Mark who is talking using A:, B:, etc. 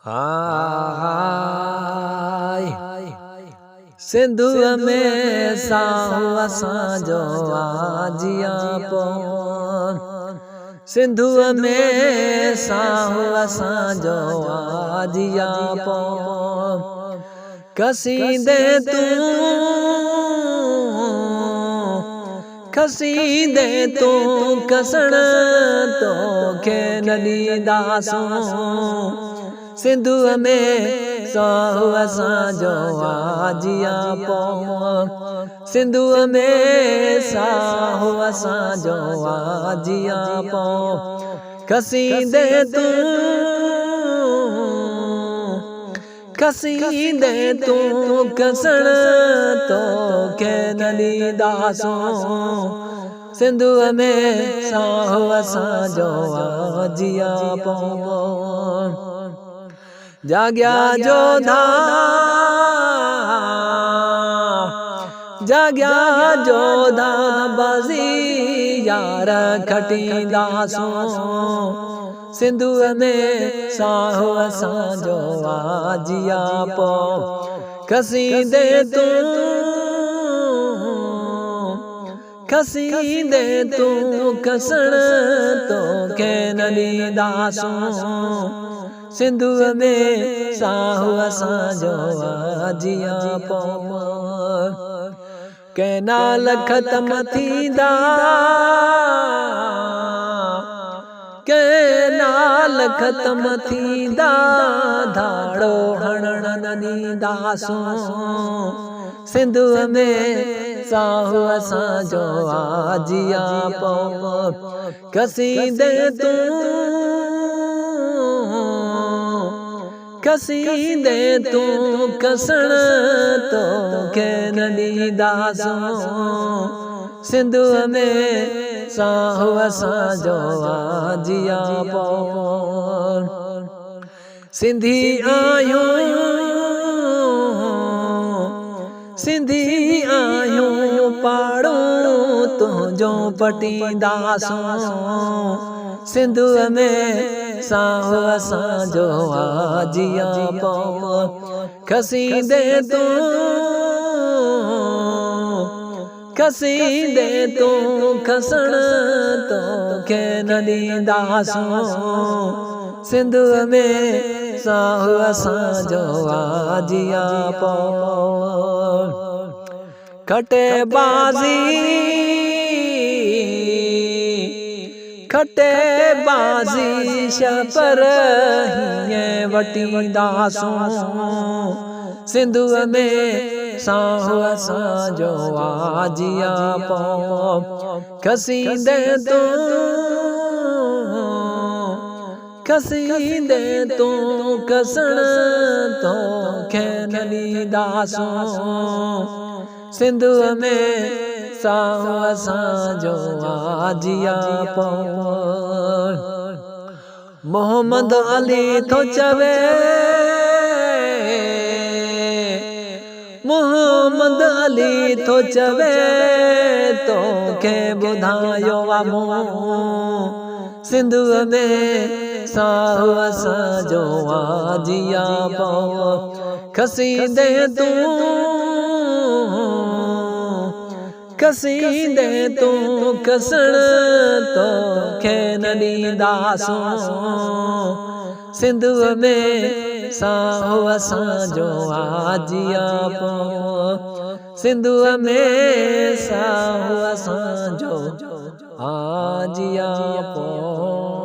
A: हाय सिंधु में साहु असांजो आजिया पौन सिंधु में साहु असांजो आजिया पौन कसीदे तू कसण तो के नदी दासो सिंधु में साहु असांजो आजिया पौन सिंधु में साहु असांजो आजिया पौन कसीदे तू कसण तो के नदी दासो सिंधु में साहु असांजो आजिया पौन जाग्या जोधा बाजी यार खटींदासो सिंधु में साहु असांजो आजिया पौन कसीदे तू कसण तो के नदी दासो सिंधु में साहु असांजो आजिया पौन कैनाल ख़त्म थींदा कैनाल ख़त्म थींदा धाड़ो हणण न ॾींदासो सिंधु में साहु असांजो आजिया पौन कसीदे तू कसण तो के नदी दासो सिंधु में साहु असांजो आजिया पौन सिंधी आहियूं पाड़ो तुंहिंजो पटींदासो सिंधु में साहु असांजो आजिया पौन कसीदे तू कसण तो के नदी दासो सिंधु में साहु असांजो आजिया पौन खटे बाजी शपर हीअं वटींदासो सिंधु में साहु असांजो आजिया पौन कसीदे तू कसण तो के नदी दासो सिंधु में साहु असांजो आजिया पौन मोहम्मद अली थो चवे मोहम्मद अली थो चवे तो के ॿुधायो मूं सिंधु में साहु असांजो आजिया पौन कसीदे तू कसण तो के नदी दासो सिंधु में साहु असांजो आजिया पौन सिंधु में साहु असांजो आजिया पौन।